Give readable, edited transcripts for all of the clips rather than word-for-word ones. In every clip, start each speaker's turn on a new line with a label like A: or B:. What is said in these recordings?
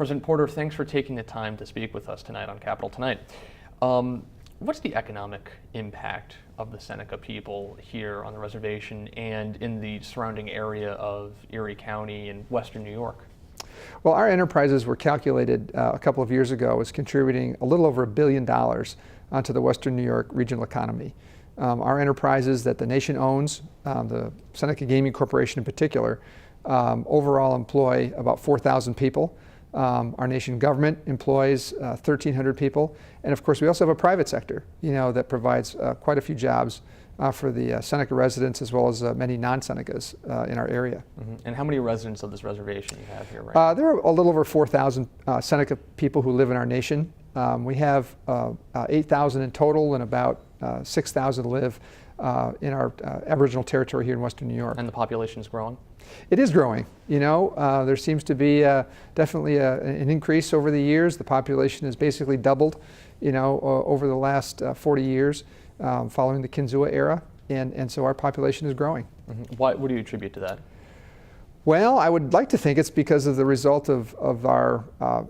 A: President Porter, thanks for taking the time to speak with us tonight on Capitol Tonight. What's the economic impact of the Seneca people here on the reservation and in the surrounding area of Erie County and Western New York?
B: Well, our enterprises were calculated a couple of years ago as contributing a little over $1 billion to the Western New York regional economy. Our enterprises that the nation owns, the Seneca Gaming Corporation in particular, overall employ about 4,000 people. Our nation government employs 1,300 people, and of course we also have a private sector, that provides quite a few jobs for the Seneca residents as well as many non-Senecas in our area.
A: Mm-hmm. And how many residents of this reservation you have here right now?
B: There are a little over 4,000 Seneca people who live in our nation. We have 8,000 in total, and about 6,000 live in our Aboriginal territory here in Western New York.
A: And the population is growing?
B: It is growing. There seems to be definitely an increase over the years. The population has basically doubled, over the last 40 years following the Kinzua era, and so our population is growing.
A: Mm-hmm. What do you attribute to that?
B: Well, I would like to think it's because of the result of our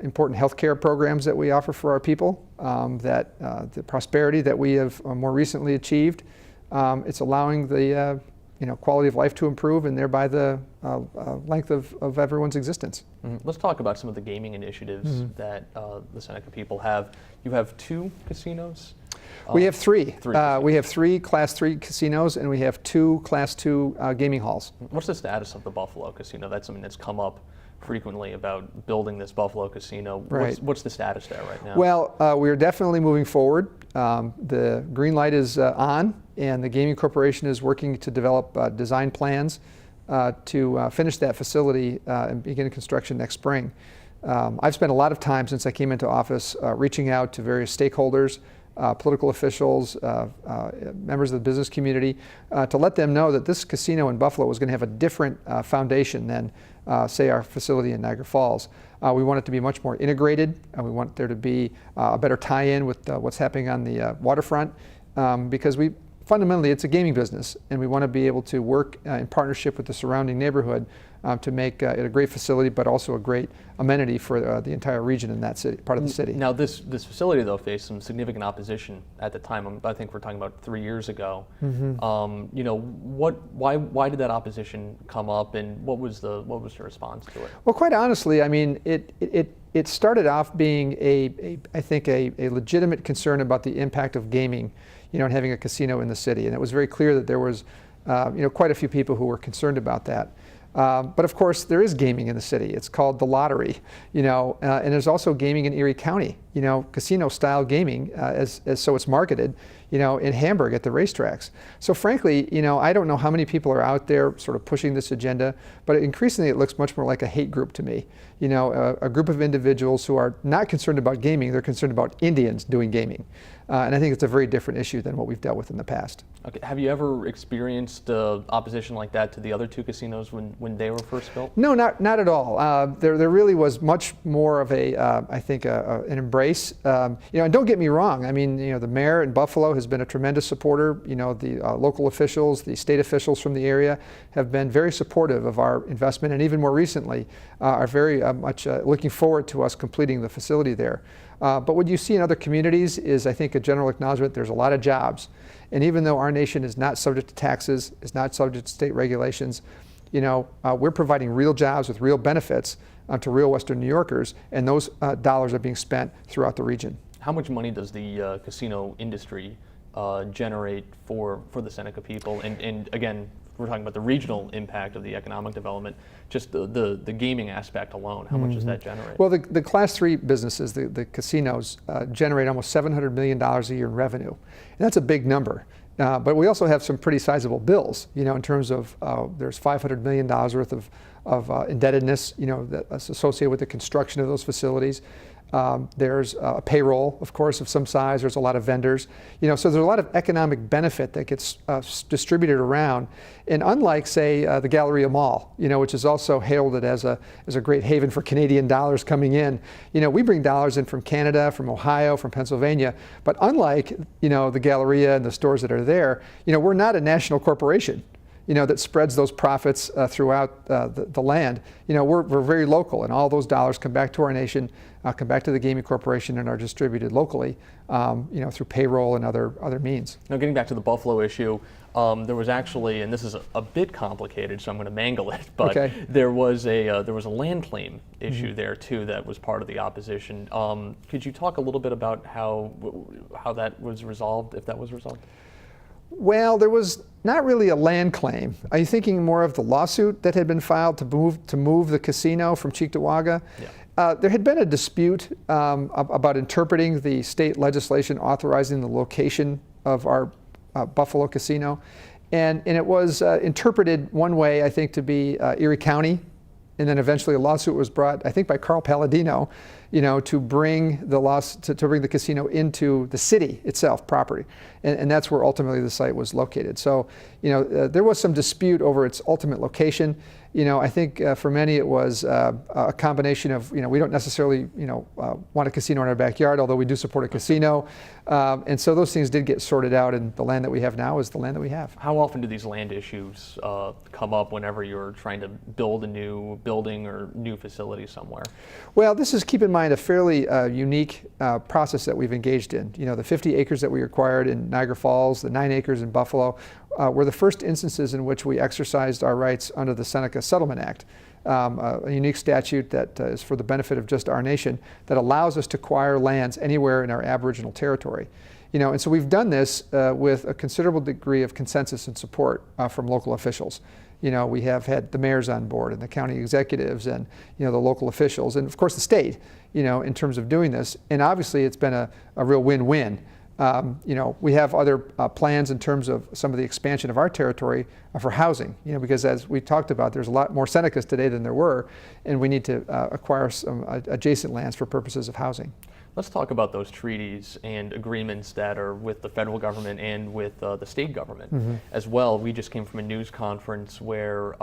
B: important healthcare programs that we offer for our people, the prosperity that we have more recently achieved. It's allowing the quality of life to improve, and thereby the length of everyone's existence.
A: Mm-hmm. Let's talk about some of the gaming initiatives that the Seneca people have. You have 2 casinos?
B: We have 3.
A: We
B: have 3 Class 3 casinos, and we have 2 Class 2 gaming halls.
A: What's the status of the Buffalo Casino? That's something that's come up frequently about building this Buffalo Casino.
B: Right.
A: What's the status there right now?
B: Well, we're definitely moving forward. The green light is on, and the Gaming Corporation is working to develop design plans to finish that facility and begin construction next spring. I've spent a lot of time since I came into office reaching out to various stakeholders, political officials, members of the business community, to let them know that this casino in Buffalo was going to have a different foundation than, say, our facility in Niagara Falls. We want it to be much more integrated, and we want there to be a better tie-in with what's happening on the waterfront, because fundamentally it's a gaming business, and we want to be able to work in partnership with the surrounding neighborhood to make it a great facility, but also a great amenity for the entire region in that part of the city.
A: Now, this facility, though, faced some significant opposition at the time. I think we're talking about 3 years ago. Mm-hmm. Why did that opposition come up, and what was the response to it?
B: Well, quite honestly, I mean, it started off being I think a legitimate concern about the impact of gaming, and having a casino in the city, and it was very clear that there was quite a few people who were concerned about that. But of course, there is gaming in the city. It's called the Lottery, and there's also gaming in Erie County, casino-style gaming, so it's marketed, in Hamburg at the racetracks. So frankly, I don't know how many people are out there sort of pushing this agenda, but increasingly it looks much more like a hate group to me. A group of individuals who are not concerned about gaming, they're concerned about Indians doing gaming. And I think it's a very different issue than what we've dealt with in the past.
A: Okay. Have you ever experienced opposition like that to the other 2 casinos when they were first built?
B: No, not at all. There really was much more of I think, an embrace. And don't get me wrong. I mean, the mayor in Buffalo has been a tremendous supporter. The local officials, the state officials from the area have been very supportive of our investment, and even more recently are very much looking forward to us completing the facility there. But what you see in other communities is, I think, a general acknowledgement there's a lot of jobs. And even though our nation is not subject to taxes, is not subject to state regulations, we're providing real jobs with real benefits to real Western New Yorkers, and those dollars are being spent throughout the region.
A: How much money does the casino industry generate for the Seneca people? And again, we're talking about the regional impact of the economic development, just the gaming aspect alone, how much does that generate?
B: Well, the Class 3 businesses, the casinos, generate almost $700 million a year in revenue. And that's a big number. But we also have some pretty sizable bills, in terms of there's $500 million worth of indebtedness, that's associated with the construction of those facilities. There's a payroll, of course, of some size. There's a lot of vendors, so there's a lot of economic benefit that gets distributed around. And unlike, say, the Galleria Mall, which is also heralded as a great haven for Canadian dollars coming in, we bring dollars in from Canada, from Ohio, from Pennsylvania. But unlike, the Galleria and the stores that are there, we're not a national corporation. that spreads those profits throughout the land. We're very local, and all those dollars come back to our nation, come back to the Gaming Corporation, and are distributed locally, through payroll and other means.
A: Now, getting back to the Buffalo issue, there was actually, and this is a bit complicated, so I'm going to mangle it, but
B: Okay.
A: there was a land claim issue there too that was part of the opposition. Could you talk a little bit about how that was resolved, if that was resolved?
B: Well, there was not really a land claim. Are you thinking more of the lawsuit that had been filed to move the casino from Cheektowaga?
A: Yeah.
B: There had been a dispute about interpreting the state legislation authorizing the location of our Buffalo casino, and it was interpreted one way, I think, to be Erie County, and then eventually a lawsuit was brought, I think, by Carl Palladino, to bring the casino into the city itself, property, and that's where ultimately the site was located. So, there was some dispute over its ultimate location. I think for many it was a combination of, we don't necessarily, want a casino in our backyard, although we do support a casino. And so those things did get sorted out, and the land that we have now is the land that we have.
A: How often do these land issues come up whenever you're trying to build a new building or new facility somewhere?
B: Well, this is, keep in mind, a fairly unique process that we've engaged in. The 50 acres that we acquired in Niagara Falls, the 9 acres in Buffalo, were the first instances in which we exercised our rights under the Seneca Settlement Act, a unique statute that is for the benefit of just our nation, that allows us to acquire lands anywhere in our Aboriginal territory. And so we've done this with a considerable degree of consensus and support from local officials. We have had the mayors on board, and the county executives, and the local officials, and of course the state, in terms of doing this. And obviously it's been a real win-win. We have other plans in terms of some of the expansion of our territory for housing, because as we talked about, there's a lot more Senecas today than there were, and we need to acquire some adjacent lands for purposes of housing.
A: Let's talk about those treaties and agreements that are with the federal government and with the state government as well. We just came from a news conference where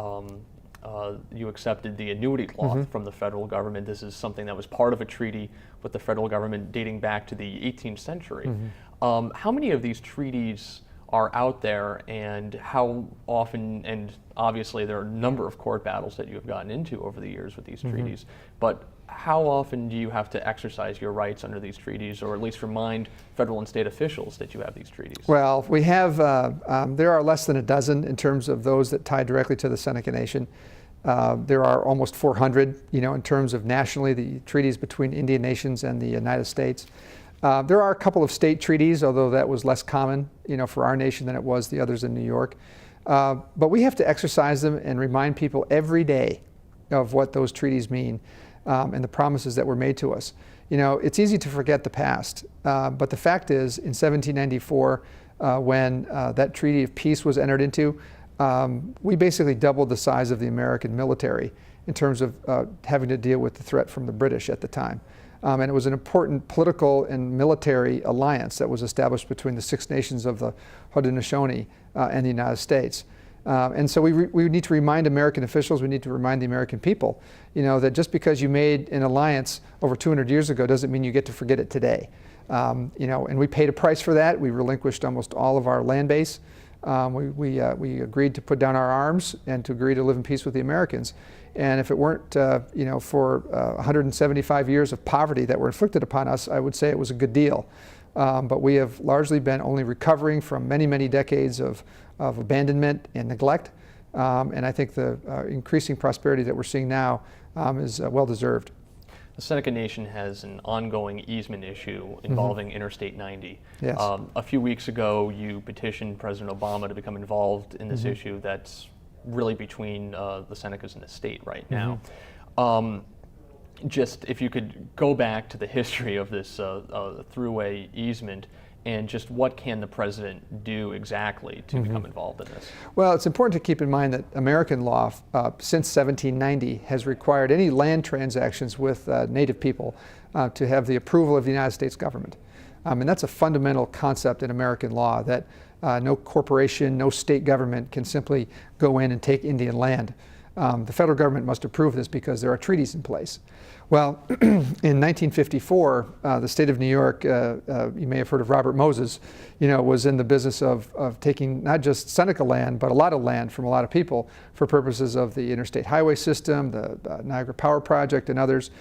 A: you accepted the annuity cloth from the federal government. This is something that was part of a treaty with the federal government dating back to the 18th century. How many of these treaties are out there, and how often, and obviously there are a number of court battles that you have gotten into over the years with these treaties, but how often do you have to exercise your rights under these treaties, or at least remind federal and state officials that you have these treaties?
B: Well, we have, there are less than a dozen in terms of those that tie directly to the Seneca Nation. There are almost 400, in terms of nationally, the treaties between Indian nations and the United States. There are a couple of state treaties, although that was less common, for our nation than it was the others in New York. But we have to exercise them and remind people every day of what those treaties mean, and the promises that were made to us. It's easy to forget the past, but the fact is, in 1794, when that Treaty of Peace was entered into, we basically doubled the size of the American military in terms of having to deal with the threat from the British at the time. And it was an important political and military alliance that was established between the Six Nations of the Haudenosaunee and the United States. And so we need to remind American officials, we need to remind the American people, that just because you made an alliance over 200 years ago doesn't mean you get to forget it today. And we paid a price for that. We relinquished almost all of our land base. We agreed to put down our arms and to agree to live in peace with the Americans. And if it weren't, for 175 years of poverty that were inflicted upon us, I would say it was a good deal. But we have largely been only recovering from many, many decades of abandonment and neglect. And I think the increasing prosperity that we're seeing now is well-deserved.
A: The Seneca Nation has an ongoing easement issue involving Interstate 90.
B: Yes.
A: A few weeks ago, you petitioned President Obama to become involved in this issue that's really between the Senecas and the state right now. Just if you could go back to the history of this throughway easement, and just what can the president do exactly to become involved in this?
B: Well, it's important to keep in mind that American law since 1790 has required any land transactions with Native people to have the approval of the United States government. And that's a fundamental concept in American law, that no corporation, no state government can simply go in and take Indian land. the federal government must approve this because there are treaties in place. Well, in 1954, the state of New York, you may have heard of Robert Moses, was in the business of taking not just Seneca land, but a lot of land from a lot of people for purposes of the interstate highway system, the Niagara Power Project, and others.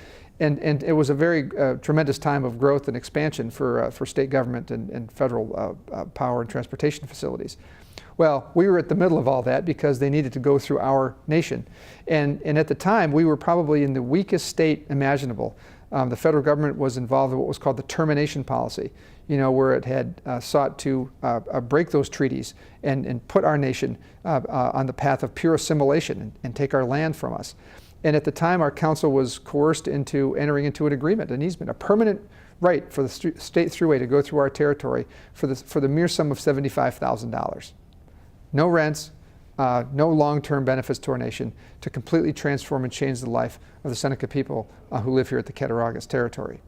B: And it was a very tremendous time of growth and expansion for state government and federal power and transportation facilities. Well, we were at the middle of all that because they needed to go through our nation. And at the time, we were probably in the weakest state imaginable. The federal government was involved in what was called the termination policy, where it had sought to break those treaties and put our nation on the path of pure assimilation and take our land from us. And at the time, our council was coerced into entering into an agreement, an easement, a permanent right for the state thruway to go through our territory for the mere sum of $75,000. No rents, no long-term benefits to our nation, to completely transform and change the life of the Seneca people who live here at the Cattaraugus territory.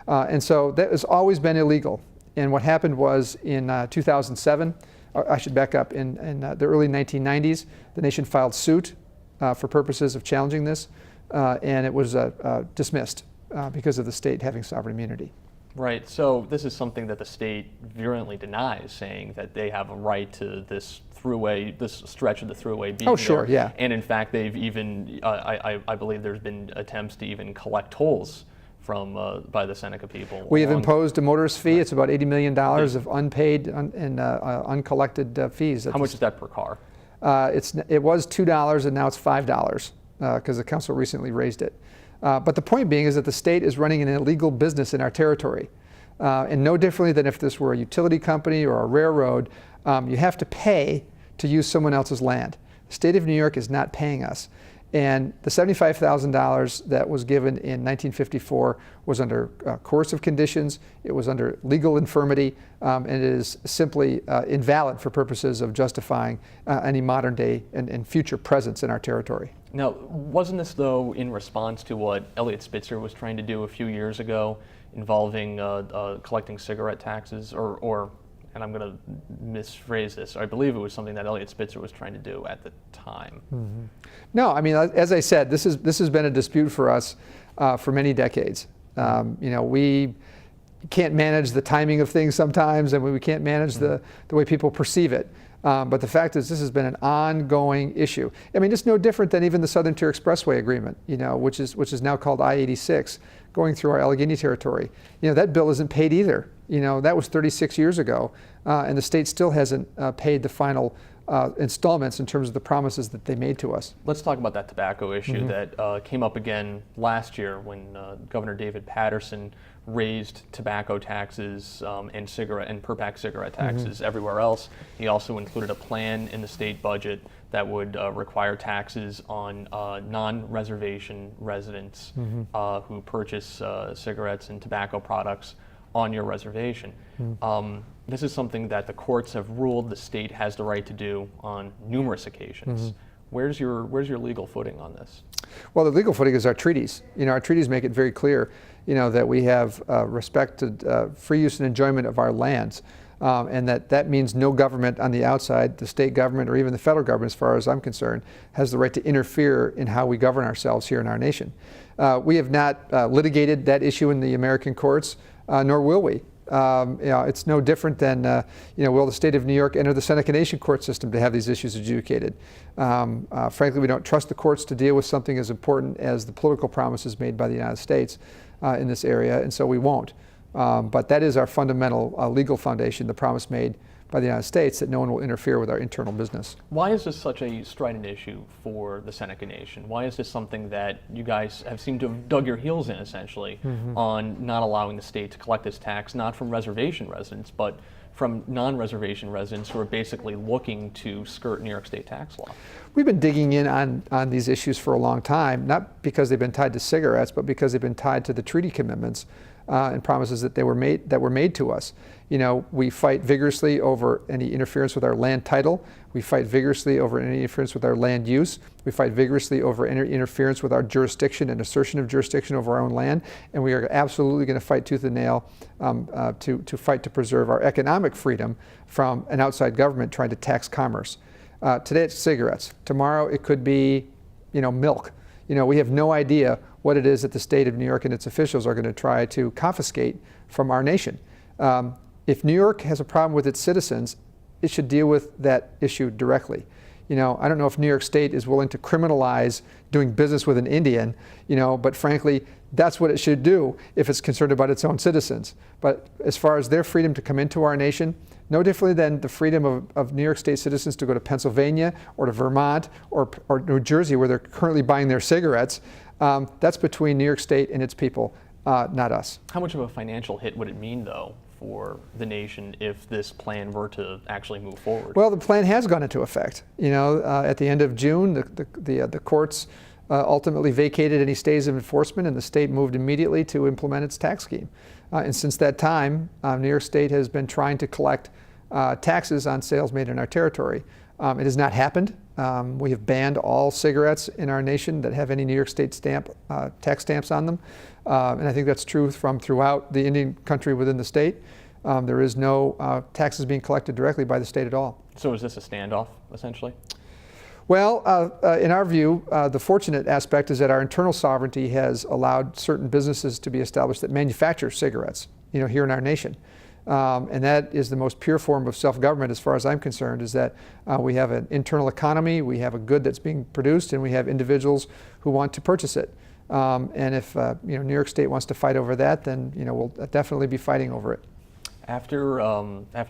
B: And so that has always been illegal. And what happened was in 2007, I should back up, in the early 1990s, the nation filed suit for purposes of challenging this, and it was dismissed because of the state having sovereign immunity.
A: Right, so this is something that the state virulently denies, saying that they have a right to this thruway, this stretch of the thruway being
B: sure,
A: there.
B: yeah.
A: And in fact, they've even, I believe there's been attempts to even collect tolls from by the Seneca people.
B: We have imposed a motorist fee. It's about $80 million of unpaid and uncollected fees.
A: How much is that per car?
B: It was $2 and now it's $5 because the council recently raised it. But the point being is that the state is running an illegal business in our territory. And no differently than if this were a utility company or a railroad, you have to pay to use someone else's land. The state of New York is not paying us. And the $75,000 that was given in 1954 was under coercive conditions, it was under legal infirmity, and it is simply invalid for purposes of justifying any modern day and future presence in our territory.
A: Now, wasn't this, though, in response to what Eliot Spitzer was trying to do a few years ago involving collecting cigarette taxes, or and I'm going to misphrase this, I believe it was something that Eliot Spitzer was trying to do at the time.
B: Mm-hmm. No, I mean, as I said, this has been a dispute for us for many decades. We can't manage the timing of things sometimes, and we can't manage the way people perceive it. But the fact is, this has been an ongoing issue. I mean, it's no different than even the Southern Tier Expressway Agreement, which is now called I-86, going through our Allegheny territory. That bill isn't paid either. That was 36 years ago, and the state still hasn't paid the final installments in terms of the promises that they made to us.
A: Let's talk about that tobacco issue that came up again last year when Governor David Paterson raised tobacco taxes and per-pack cigarette taxes everywhere else. He also included a plan in the state budget that would require taxes on non-reservation residents who purchase cigarettes and tobacco products on your reservation. This is something that the courts have ruled the state has the right to do on numerous occasions. Where's your legal footing on this?
B: Well, the legal footing is our treaties. Our treaties make it very clear, that we have respected free use and enjoyment of our lands, and that means no government on the outside, the state government or even the federal government, as far as I'm concerned, has the right to interfere in how we govern ourselves here in our nation. We have not litigated that issue in the American courts, nor will we. It's no different than, will the state of New York enter the Seneca Nation court system to have these issues adjudicated? Frankly, we don't trust the courts to deal with something as important as the political promises made by the United States in this area, and so we won't. But that is our fundamental legal foundation, the promise made by the United States that no one will interfere with our internal business.
A: Why is this such a strident issue for the Seneca Nation? Why is this something that you guys have seemed to have dug your heels in, essentially, on not allowing the state to collect this tax, not from reservation residents, but from non-reservation residents who are basically looking to skirt New York State tax law?
B: We've been digging in on these issues for a long time, not because they've been tied to cigarettes, but because they've been tied to the treaty commitments and promises that were made to us. We fight vigorously over any interference with our land title. We fight vigorously over any interference with our land use. We fight vigorously over any interference with our jurisdiction and assertion of jurisdiction over our own land. And we are absolutely going to fight tooth and nail to fight to preserve our economic freedom from an outside government trying to tax commerce. Today it's cigarettes. Tomorrow it could be milk. We have no idea what it is that the state of New York and its officials are going to try to confiscate from our nation. If New York has a problem with its citizens, it should deal with that issue directly. I don't know if New York State is willing to criminalize doing business with an Indian, but frankly, that's what it should do if it's concerned about its own citizens. But as far as their freedom to come into our nation, no differently than the freedom of New York State citizens to go to Pennsylvania or to Vermont or New Jersey, where they're currently buying their cigarettes, that's between New York State and its people, not us.
A: How much of a financial hit would it mean, though, for the nation if this plan were to actually move forward?
B: Well, the plan has gone into effect. At the end of June, the courts ultimately vacated any stays of enforcement, and the state moved immediately to implement its tax scheme. And since that time, New York State has been trying to collect taxes on sales made in our territory. It has not happened. We have banned all cigarettes in our nation that have any New York State tax stamps on them. And I think that's true from throughout the Indian country within the state. There is no taxes being collected directly by the state at all.
A: So is this a standoff, essentially?
B: Well, in our view, the fortunate aspect is that our internal sovereignty has allowed certain businesses to be established that manufacture cigarettes, here in our nation. And that is the most pure form of self-government, as far as I'm concerned, is that we have an internal economy, we have a good that's being produced, and we have individuals who want to purchase it. And if New York State wants to fight over that, then we'll definitely be fighting over it.
A: After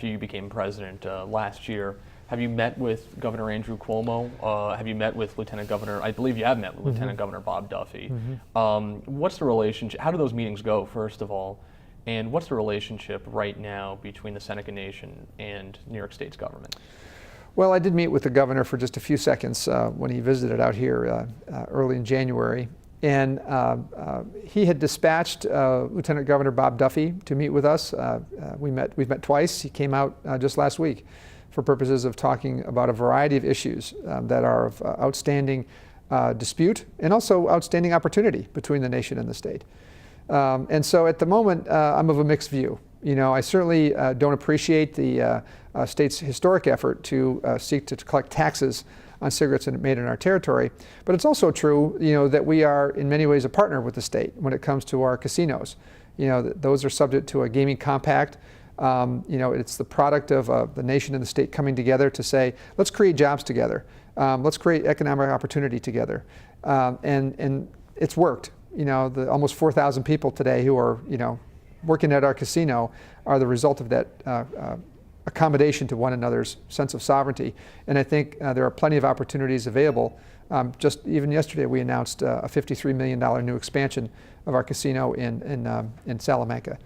A: you became president last year, have you met with Governor Andrew Cuomo? Have you met with Lieutenant Governor? I believe you have met with Lieutenant Governor Bob Duffy. What's the relationship? How do those meetings go, first of all? And what's the relationship right now between the Seneca Nation and New York State's government?
B: Well, I did meet with the governor for just a few seconds when he visited out here early in January. And he had dispatched Lieutenant Governor Bob Duffy to meet with us. We've met twice. He came out just last week for purposes of talking about a variety of issues that are of outstanding dispute and also outstanding opportunity between the nation and the state. And so at the moment, I'm of a mixed view. I certainly don't appreciate the state's historic effort to seek to collect taxes on cigarettes made in our territory. But it's also true, that we are in many ways a partner with the state when it comes to our casinos. Those are subject to a gaming compact. It's the product of the nation and the state coming together to say, let's create jobs together. Let's create economic opportunity together. And it's worked. The almost 4,000 people today who are, working at our casino are the result of that accommodation to one another's sense of sovereignty. And I think there are plenty of opportunities available. Just even yesterday, we announced a $53 million new expansion of our casino in Salamanca.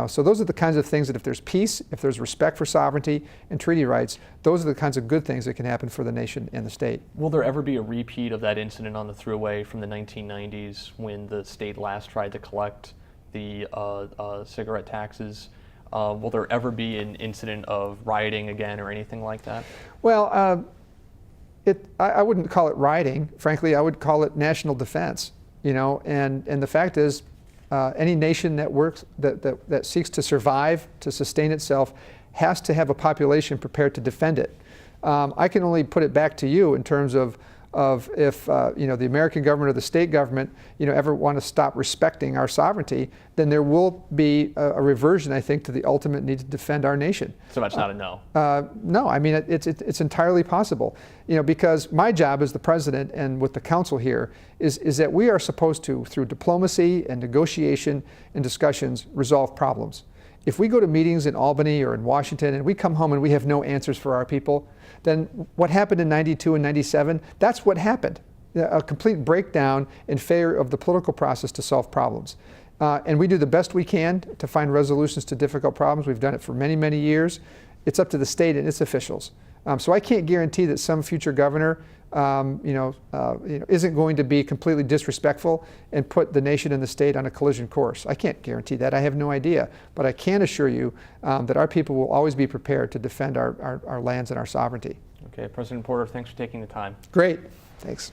B: So those are the kinds of things that if there's peace, if there's respect for sovereignty and treaty rights, those are the kinds of good things that can happen for the nation and the state.
A: Will there ever be a repeat of that incident on the Thruway from the 1990s when the state last tried to collect the cigarette taxes? Will there ever be an incident of rioting again or anything like that?
B: Well, I wouldn't call it rioting. Frankly, I would call it national defense. And the fact is, any nation that works, that seeks to survive, to sustain itself, has to have a population prepared to defend it. I can only put it back to you in terms of if the American government or the state government ever want to stop respecting our sovereignty, then there will be a reversion, I think, to the ultimate need to defend our nation.
A: So that's not a no.
B: No, I mean it's entirely possible. Because my job as the president and with the council here is that we are supposed to, through diplomacy and negotiation and discussions, resolve problems. If we go to meetings in Albany or in Washington and we come home and we have no answers for our people, then what happened in 92 and 97, that's what happened. A complete breakdown and failure of the political process to solve problems. And we do the best we can to find resolutions to difficult problems. We've done it for many, many years. It's up to the state and its officials. So I can't guarantee that some future governor isn't going to be completely disrespectful and put the nation and the state on a collision course. I can't guarantee that. I have no idea. But I can assure you that our people will always be prepared to defend our lands and our sovereignty.
A: Okay, President Porter, thanks for taking the time.
B: Great. Thanks.